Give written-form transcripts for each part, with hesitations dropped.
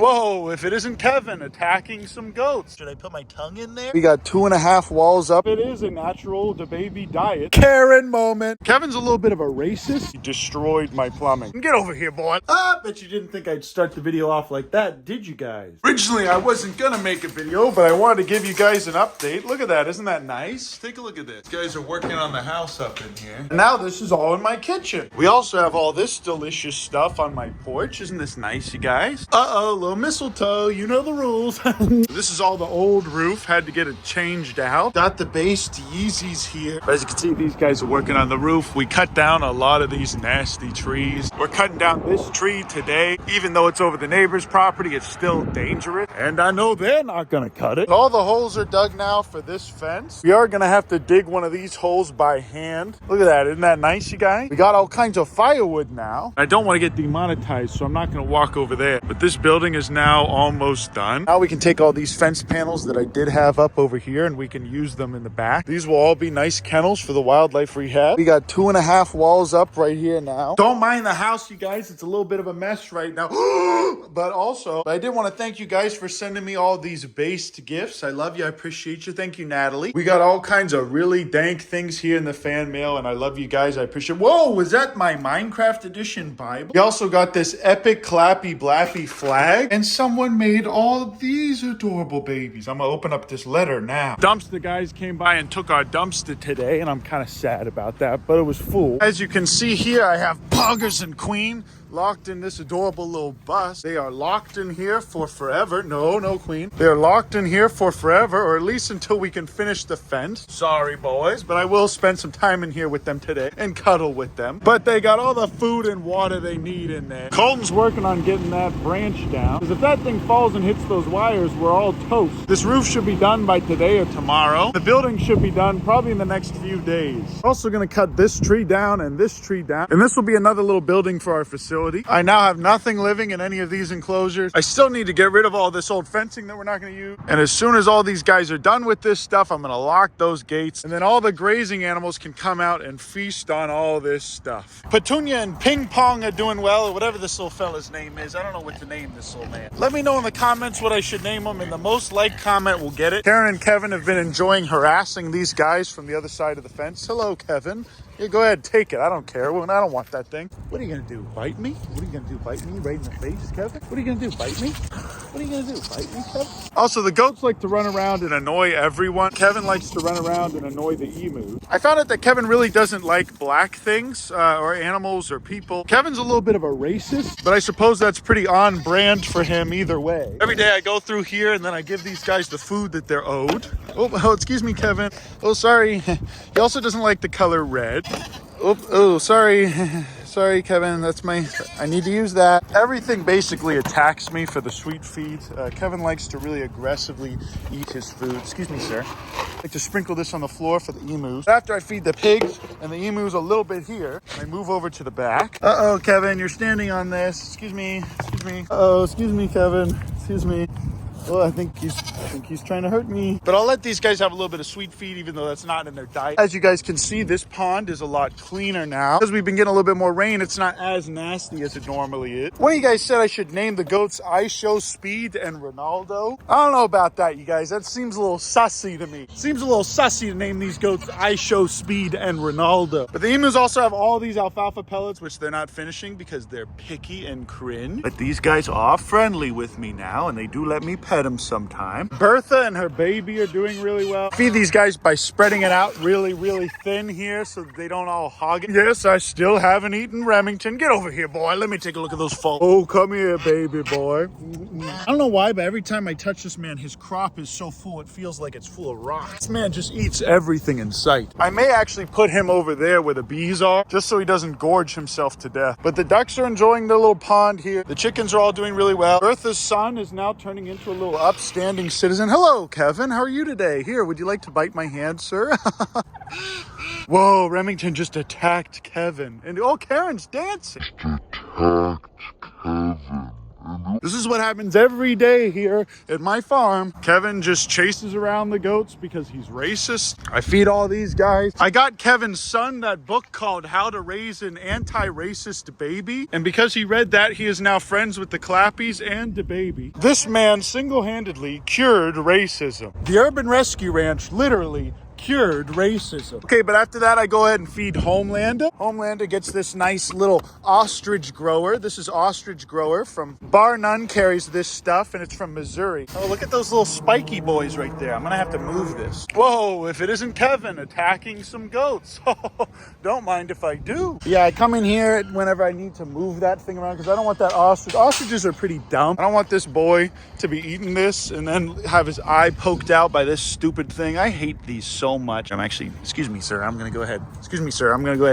Whoa, if it isn't Kevin attacking some goats. Should I put my tongue in there? We got 2.5 walls up. It is a natural to baby diet. Karen moment. Kevin's a little bit of a racist. He destroyed my plumbing. Get over here, boy. Bet you didn't think I'd start the video off like that, did you guys? Originally, I wasn't gonna make a video, but I wanted to give you guys an update. Look at that, isn't that nice? Take a look at this. These guys are working on the house up in here. And now this is all in my kitchen. We also have all this delicious stuff on my porch. Isn't this nice, you guys? Uh-oh, little mistletoe, you know the rules. This is all the old roof, had to get it changed out. Got the base Yeezys here. As you can see, these guys are working on the roof. We cut down a lot of these nasty trees. We're cutting down this tree today. Even though it's over the neighbor's property, it's still dangerous. And I know they're not gonna cut it. All the holes are dug now for this fence. We are gonna have to dig one of these holes by hand. Look at that, isn't that nice, you guys? We got all kinds of firewood now. I don't want to get demonetized, so I'm not gonna walk over there. But this building is now almost done. Now we can take all these fence panels that I did have up over here and we can use them in the back. These will all be nice kennels for the wildlife rehab. We got 2.5 walls up right here now. Don't mind the house, you guys. It's a little bit of a mess right now. But also, I did want to thank you guys for sending me all these based gifts. I love you. I appreciate you. Thank you, Natalie. We got all kinds of really dank things here in the fan mail, and I love you guys. I appreciate it. Whoa, was that my Minecraft edition Bible? We also got this epic clappy blappy flag, and someone made all of these adorable babies. I'm gonna open up this letter now. Dumpster guys came by and took our dumpster today, and I'm kind of sad about that, but it was full. As you can see here, I have Poggers and Queen locked in this adorable little bus. They are locked in here for forever. No, Queen. They're locked in here for forever, or at least until we can finish the fence. Sorry, boys, but I will spend some time in here with them today and cuddle with them. But they got all the food and water they need in there. Colton's working on getting that branch down, because if that thing falls and hits those wires, we're all toast. This roof should be done by today or tomorrow. The building should be done probably in the next few days. We're also gonna cut this tree down and this tree down, and this will be another little building for our facility. I now have nothing living in any of these enclosures. I still need to get rid of all this old fencing that we're not going to use. And as soon as all these guys are done with this stuff, I'm going to lock those gates. And then all the grazing animals can come out and feast on all this stuff. Petunia and Ping Pong are doing well, or whatever this little fella's name is. I don't know what to name this little man. Let me know in the comments what I should name him, and the most liked comment will get it. Karen and Kevin have been enjoying harassing these guys from the other side of the fence. Hello, Kevin. Yeah, go ahead, take it. I don't care. I don't want that thing. What are you going to do? Bite me? What are you going to do? Bite me right in the face, Kevin? What are you going to do? Bite me? What are you going to do? Bite me, Kevin? Also, the goats like to run around and annoy everyone. Kevin likes to run around and annoy the emus. I found out that Kevin really doesn't like black things or animals or people. Kevin's a little bit of a racist, but I suppose that's pretty on brand for him either way. Every day I go through here and then I give these guys the food that they're owed. Oh, excuse me, Kevin. Oh, sorry. He also doesn't like the color red. Oh, sorry. Sorry, Kevin, I need to use that. Everything basically attacks me for the sweet feed. Kevin likes to really aggressively eat his food. Excuse me, sir. I like to sprinkle this on the floor for the emus. After I feed the pigs and the emus a little bit here, I move over to the back. Uh-oh, Kevin, you're standing on this. Excuse me. Uh-oh, excuse me, Kevin. Excuse me. Well, I think he's trying to hurt me. But I'll let these guys have a little bit of sweet feed, even though that's not in their diet. As you guys can see, this pond is a lot cleaner now. Because we've been getting a little bit more rain, it's not as nasty as it normally is. One of you guys said I should name the goats I Show Speed and Ronaldo. I don't know about that, you guys. That seems a little sussy to me. Seems a little sussy to name these goats I Show Speed and Ronaldo. But the emus also have all these alfalfa pellets, which they're not finishing because they're picky and cringe. But these guys are friendly with me now, and they do let me pet them sometime. Bertha and her baby are doing really well. Feed these guys by spreading it out really, really thin here so that they don't all hog it. Yes, I still haven't eaten Remington. Get over here, boy. Let me take a look at those folds. Oh, come here, baby boy. I don't know why, but every time I touch this man, his crop is so full, it feels like it's full of rocks. This man just eats everything in sight. I may actually put him over there where the bees are, just so he doesn't gorge himself to death. But the ducks are enjoying their little pond here. The chickens are all doing really well. Bertha's son is now turning into a little upstanding citizen. Hello, Kevin. How are you today? Here, would you like to bite my hand, sir? Whoa, Remington just attacked Kevin. And oh, Karen's dancing. Attacked Kevin. This is what happens every day here at my farm. Kevin just chases around the goats because he's racist. I feed all these guys. I got Kevin's son that book called How to Raise an Anti-Racist Baby. And because he read that, he is now friends with the Clappies and the baby. This man single-handedly cured racism. The Urban Rescue Ranch literally cured racism. Okay, but after that, I go ahead and feed Homelander. Homelander gets this nice little ostrich grower. This is ostrich grower from Bar None carries this stuff, and it's from Missouri. Oh, look at those little spiky boys right there. I'm gonna have to move this. Whoa, if it isn't Kevin attacking some goats. Don't mind if I do. Yeah, I come in here whenever I need to move that thing around because I don't want that ostrich. Ostriches are pretty dumb. I don't want this boy to be eating this and then have his eye poked out by this stupid thing. I hate these so much. I'm actually, excuse me, sir, I'm gonna go ahead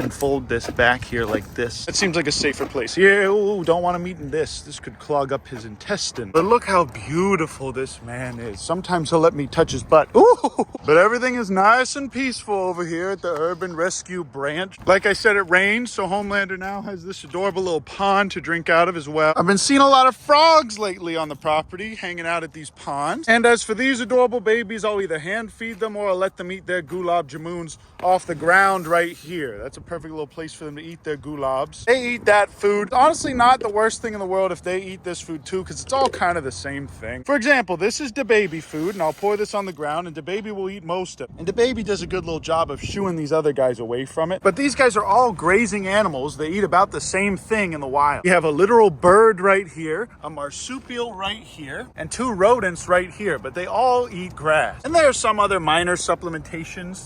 and fold this back here like this. It seems like a safer place. Yeah, ooh, don't want him eating this. This could clog up his intestine. But look how beautiful this man is. Sometimes he'll let me touch his butt. Ooh, but everything is nice and peaceful over here at the Urban Rescue Branch. Like I said, it rained, so Homelander now has this adorable little pond to drink out of as well. I've been seeing a lot of frogs lately on the property, hanging out at these ponds. And as for these adorable babies, I'll either hand feed them or I'll let them eat their gulab jamuns off the ground right here. That's a perfect little place for them to eat their gulabs. They eat that food. Honestly, not the worst thing in the world if they eat this food too, because it's all kind of the same thing. For example, this is the baby food, and I'll pour this on the ground, and the baby will eat most of it. And the baby does a good little job of shooing these other guys away from it. But these guys are all grazing animals. They eat about the same thing in the wild. We have a literal bird right here, a marsupial right here, and 2 rodents right here, but they all eat grass. And there are some other minor supplementation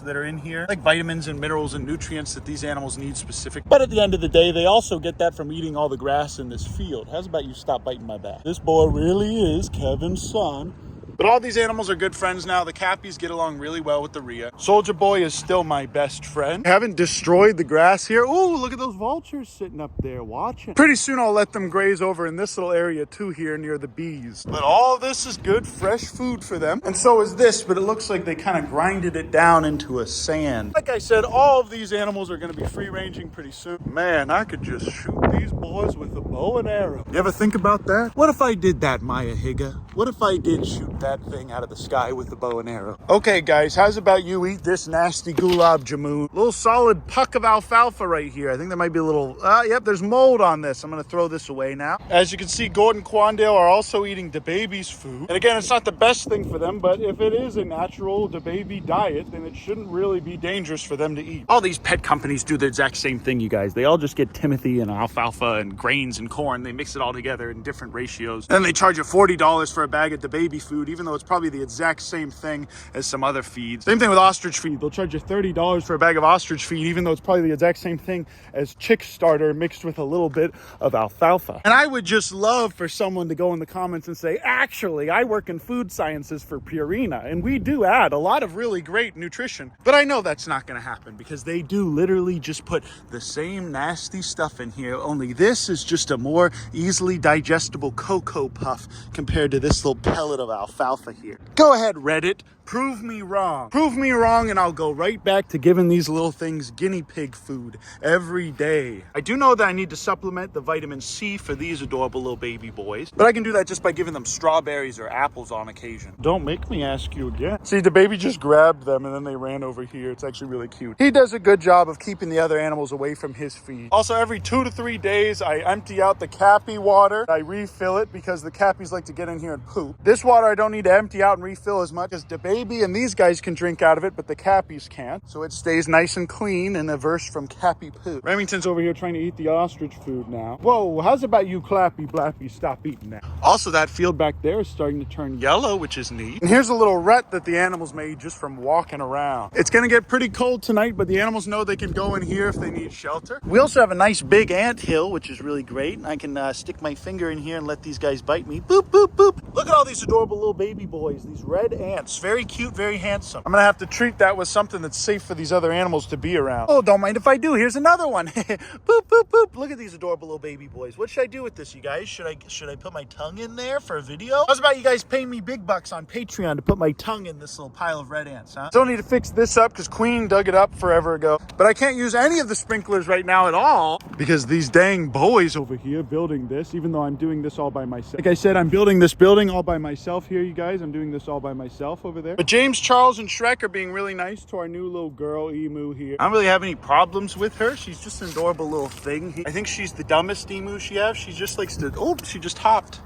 that are in here, like vitamins and minerals and nutrients that these animals need specific. But at the end of the day, they also get that from eating all the grass in this field. How's about you stop biting my back? This boy really is Kevin's son. But all these animals are good friends now. The Cappies get along really well with the Rhea. Soldier Boy is still my best friend. I haven't destroyed the grass here. Ooh, look at those vultures sitting up there watching. Pretty soon I'll let them graze over in this little area too here near the bees. But all this is good, fresh food for them. And so is this, but it looks like they kind of grinded it down into a sand. Like I said, all of these animals are going to be free-ranging pretty soon. Man, I could just shoot these boys with a bow and arrow. You ever think about that? What if I did that, Maya Higa? What if I did shoot that thing out of the sky with the bow and arrow? Okay, guys, how's about you eat this nasty gulab jamun? Little solid puck of alfalfa right here. I think there might be a little, yep, there's mold on this. I'm gonna throw this away now. As you can see, Gordon Quandale are also eating the baby's food. And again, it's not the best thing for them, but if it is a natural baby diet, then it shouldn't really be dangerous for them to eat. All these pet companies do the exact same thing, you guys. They all just get Timothy and alfalfa and grains and corn. They mix it all together in different ratios. And then they charge you $40 for a bag of the baby food, even though it's probably the exact same thing as some other feeds. Same thing with ostrich feed. They'll charge you $30 for a bag of ostrich feed, even though it's probably the exact same thing as chick starter mixed with a little bit of alfalfa. And I would just love for someone to go in the comments and say, actually, I work in food sciences for Purina, and we do add a lot of really great nutrition. But I know that's not going to happen because they do literally just put the same nasty stuff in here, only this is just a more easily digestible Cocoa Puff compared to this little pellet of alfalfa here. Go ahead, Reddit. Prove me wrong. Prove me wrong and I'll go right back to giving these little things guinea pig food every day. I do know that I need to supplement the vitamin C for these adorable little baby boys, but I can do that just by giving them strawberries or apples on occasion. Don't make me ask you again. See, the baby just grabbed them and then they ran over here. It's actually really cute. He does a good job of keeping the other animals away from his feed. Also, every 2 to 3 days, I empty out the Cappy water. I refill it because the Cappies like to get in here and poop. This water I don't need to empty out and refill as much as the baby and these guys can drink out of it, but the Cappies can't. So it stays nice and clean and averse from Cappy poop. Remington's over here trying to eat the ostrich food now. Whoa, how's about you Clappy Blappy stop eating that? Also, that field back there is starting to turn yellow, which is neat. And here's a little rut that the animals made just from walking around. It's gonna get pretty cold tonight, but the animals know they can go in here if they need shelter. We also have a nice big ant hill, which is really great. I can stick my finger in here and let these guys bite me. Boop, boop, boop. Look at all these adorable little baby boys, these red ants. Very very cute, very handsome. I'm gonna have to treat that with something that's safe for these other animals to be around. Oh, don't mind if I do. Here's another one. Boop, boop, boop. Look at these adorable little baby boys. What should I do with this, you guys? Should I put my tongue in there for a video? How's about you guys paying me big bucks on Patreon to put my tongue in this little pile of red ants, huh? Still need to fix this up because Queen dug it up forever ago. But I can't use any of the sprinklers right now at all because these dang boys over here building this, even though I'm doing this all by myself. Like I said, I'm building this building all by myself here, you guys. I'm doing this all by myself over there. But James, Charles, and Shrek are being really nice to our new little girl, Emu, here. I don't really have any problems with her. She's just an adorable little thing. I think she's the dumbest emu she has. She just likes to, oh, she just hopped.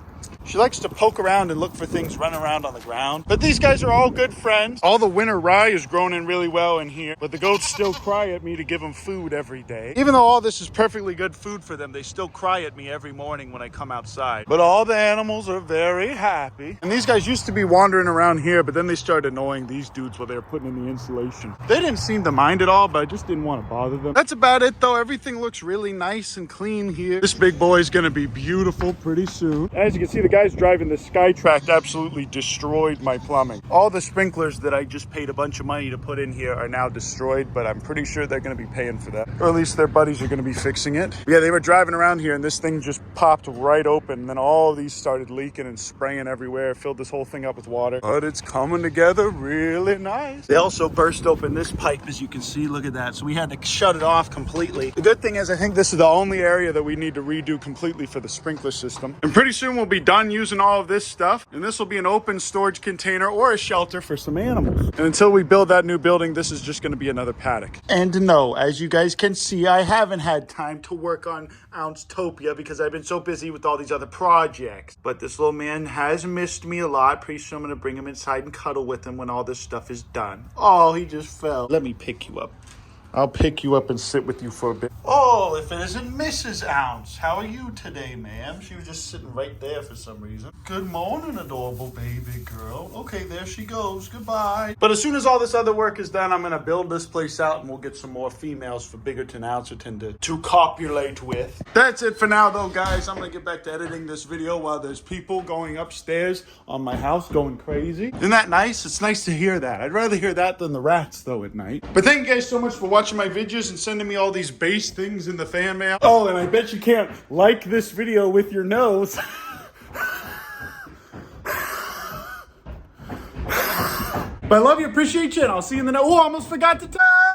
She likes to poke around and look for things, run around on the ground. But these guys are all good friends. All the winter rye is grown in really well in here, but the goats still cry at me to give them food every day. Even though all this is perfectly good food for them, they still cry at me every morning when I come outside. But all the animals are very happy. And these guys used to be wandering around here, but then they started annoying these dudes while they were putting in the insulation. They didn't seem to mind at all, but I just didn't want to bother them. That's about it though. Everything looks really nice and clean here. This big boy is gonna be beautiful pretty soon. As you can see, the guys driving the Skytrack absolutely destroyed my plumbing. All the sprinklers that I just paid a bunch of money to put in here are now destroyed, but I'm pretty sure they're going to be paying for that. Or at least their buddies are going to be fixing it. Yeah, they were driving around here and this thing just popped right open. And then all of these started leaking and spraying everywhere, filled this whole thing up with water. But it's coming together really nice. They also burst open this pipe, as you can see. Look at that. So we had to shut it off completely. The good thing is I think this is the only area that we need to redo completely for the sprinkler system. And pretty soon we'll be done using all of this stuff, and this will be an open storage container or a shelter for some animals. And until we build that new building, this is just going to be another paddock. And no, as you guys can see, I haven't had time to work on Ounce-topia because I've been so busy with all these other projects. But this little man has missed me a lot. Pretty soon I'm going to bring him inside and cuddle with him when all this stuff is done. Oh, he just fell. Let me pick you up. I'll pick you up and sit with you for a bit. Oh, if it isn't Mrs. Ounce. How are you today, ma'am? She was just sitting right there for some reason. Good morning, adorable baby girl. Okay, there she goes. Goodbye. But as soon as all this other work is done, I'm going to build this place out and we'll get some more females for Biggerton Ouncerton to copulate with. That's it for now, though, guys. I'm going to get back to editing this video while there's people going upstairs on my house going crazy. Isn't that nice? It's nice to hear that. I'd rather hear that than the rats, though, at night. But thank you guys so much for watching my videos and sending me all these base things in the fan mail. Oh, and I bet you can't like this video with your nose. But I love you, appreciate you, and I'll see you in the next. Oh, I almost forgot to tell.